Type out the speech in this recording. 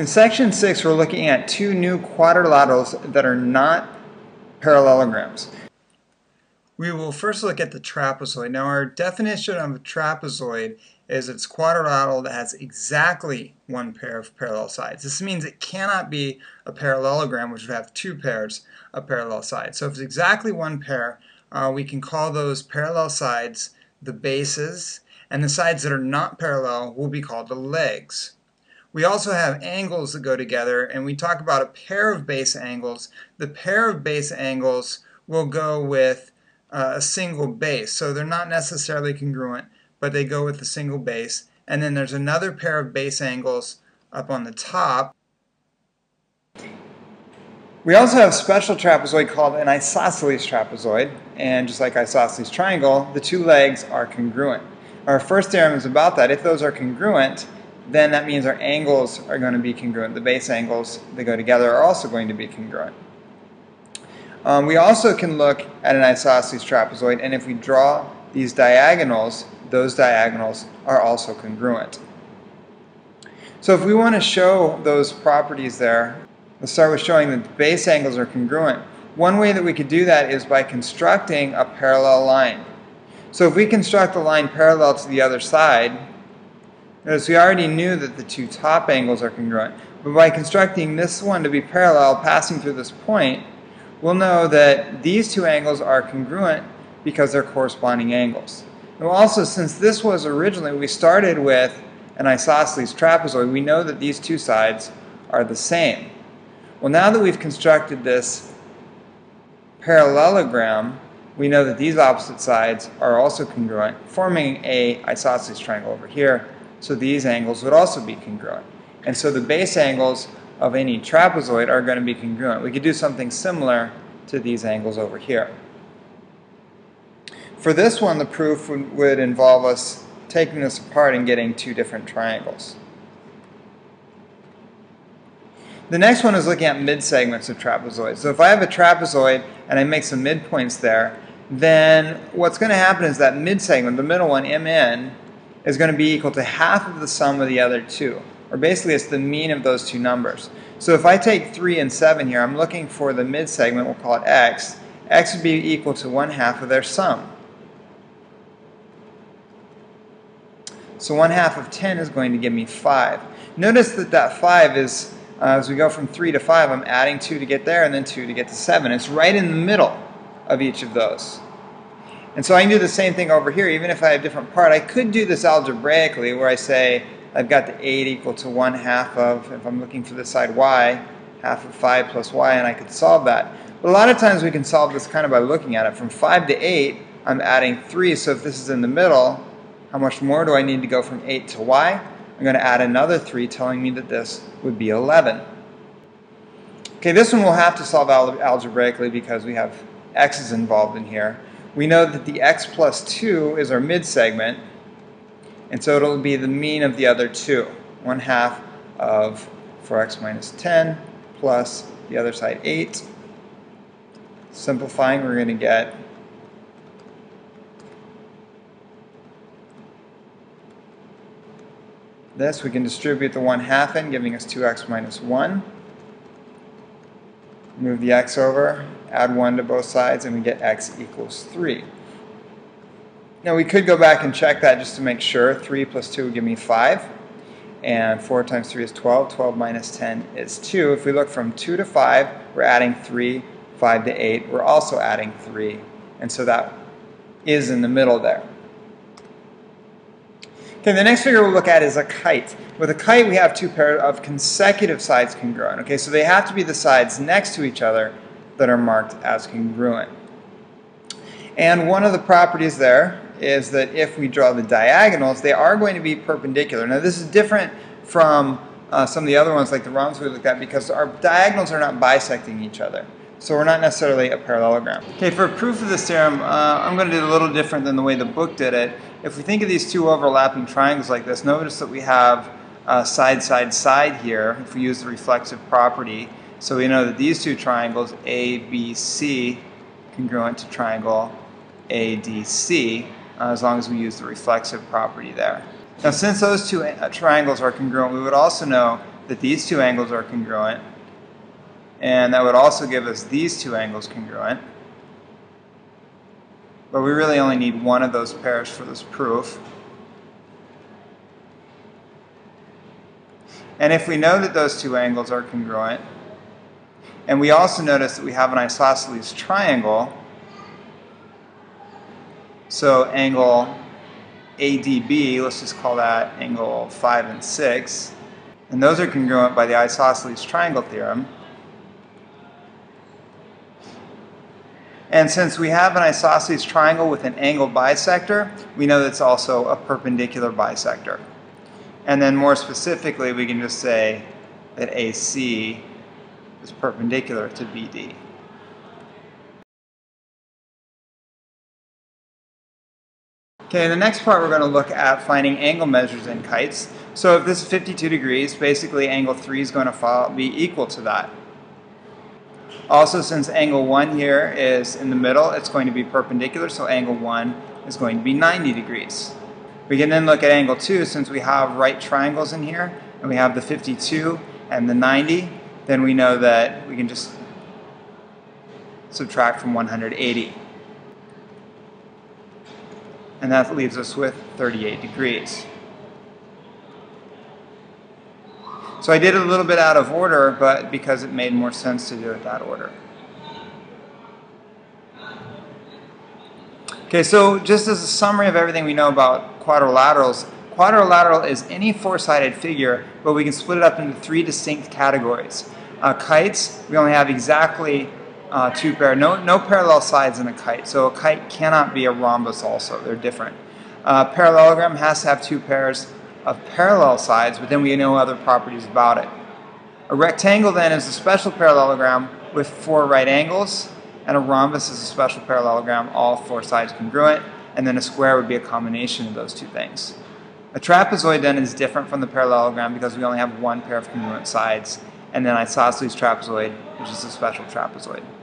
In section 6, we're looking at two new quadrilaterals that are not parallelograms. We will first look at the trapezoid. Now, our definition of a trapezoid is it's quadrilateral that has exactly one pair of parallel sides. This means it cannot be a parallelogram, which would have two pairs of parallel sides. So if it's exactly one pair, we can call those parallel sides the bases, and the sides that are not parallel will be called the legs. We also have angles that go together, and we talk about a pair of base angles. The pair of base angles will go with a single base, so they're not necessarily congruent, but they go with a single base. And then there's another pair of base angles up on the top. We also have a special trapezoid called an isosceles trapezoid, and just like isosceles triangle, the two legs are congruent. Our first theorem is about that. If those are congruent, then that means our angles are going to be congruent. The base angles that go together are also going to be congruent. We also can look at an isosceles trapezoid, and if we draw these diagonals, those diagonals are also congruent. So if we want to show those properties there, let's start with showing that the base angles are congruent. One way that we could do that is by constructing a parallel line. So if we construct a line parallel to the other side, notice we already knew that the two top angles are congruent, but by constructing this one to be parallel passing through this point, we'll know that these two angles are congruent because they're corresponding angles. Now also, since this was originally, we started with an isosceles trapezoid, we know that these two sides are the same. Well, now that we've constructed this parallelogram, we know that these opposite sides are also congruent, forming a isosceles triangle over here. So these angles would also be congruent. And so the base angles of any trapezoid are going to be congruent. We could do something similar to these angles over here. For this one, the proof would involve us taking this apart and getting two different triangles. The next one is looking at mid-segments of trapezoids. So if I have a trapezoid and I make some midpoints there, then what's going to happen is that mid-segment, the middle one, MN, is going to be equal to half of the sum of the other two. Or basically it's the mean of those two numbers. So if I take 3 and 7 here, I'm looking for the mid-segment, we'll call it x. X would be equal to 1/2 of their sum. So 1/2 of 10 is going to give me 5. Notice that that 5 is, as we go from 3 to 5, I'm adding 2 to get there and then 2 to get to 7. It's right in the middle of each of those. And so I can do the same thing over here. Even if I have a different part, I could do this algebraically where I say I've got the 8 equal to 1/2 of, if I'm looking for the side y, half of 5 plus y, and I could solve that. But a lot of times we can solve this kind of by looking at it. From 5 to 8, I'm adding 3, so if this is in the middle, how much more do I need to go from 8 to y? I'm going to add another 3, telling me that this would be 11. Okay, this one we'll have to solve algebraically because we have x's involved in here. We know that the x plus 2 is our mid-segment, and so it'll be the mean of the other two. 1/2 of 4x minus 10 plus the other side 8. Simplifying, we're going to get this. We can distribute the 1/2 in, giving us 2x minus 1. Move the x over, add 1 to both sides, and we get x equals 3. Now we could go back and check that just to make sure. 3 plus 2 would give me 5. And 4 times 3 is 12. 12 minus 10 is 2. If we look from 2 to 5, we're adding 3. 5 to 8, we're also adding 3. And so that is in the middle there. Okay, the next figure we'll look at is a kite. With a kite, we have two pairs of consecutive sides congruent. Okay, so they have to be the sides next to each other that are marked as congruent. And one of the properties there is that if we draw the diagonals, they are going to be perpendicular. Now, this is different from some of the other ones, like the rounds we looked at, because our diagonals are not bisecting each other. So we're not necessarily a parallelogram. Okay, for proof of this theorem, I'm going to do it a little different than the way the book did it. If we think of these two overlapping triangles like this, notice that we have side, side, side here, if we use the reflexive property. So we know that these two triangles, ABC, congruent to triangle ADC, as long as we use the reflexive property there. Now, since those two triangles are congruent, we would also know that these two angles are congruent, and that would also give us these two angles congruent. But we really only need one of those pairs for this proof. And if we know that those two angles are congruent, and we also notice that we have an isosceles triangle, so angle ADB, let's just call that angle 5 and 6, and those are congruent by the isosceles triangle theorem. And since we have an isosceles triangle with an angle bisector, we know that it's also a perpendicular bisector. And then more specifically, we can just say that AC is perpendicular to BD. Okay, in the next part we're going to look at finding angle measures in kites. So if this is 52 degrees, basically angle 3 is going to be equal to that. Also, since angle 1 here is in the middle, it's going to be perpendicular, so angle 1 is going to be 90 degrees. We can then look at angle 2, since we have right triangles in here, and we have the 52 and the 90, then we know that we can just subtract from 180. And that leaves us with 38 degrees. So I did it a little bit out of order, but because it made more sense to do it that order. Okay, so just as a summary of everything we know about quadrilaterals, quadrilateral is any four-sided figure, but we can split it up into 3 distinct categories. Kites, we only have exactly 2 pairs, no parallel sides in a kite, so a kite cannot be a rhombus also, they're different. Parallelogram has to have 2 pairs of parallel sides, but then we know other properties about it. A rectangle then is a special parallelogram with 4 right angles, and a rhombus is a special parallelogram, all 4 sides congruent, and then a square would be a combination of those 2 things. A trapezoid then is different from the parallelogram because we only have 1 pair of congruent sides, and then isosceles trapezoid, which is a special trapezoid.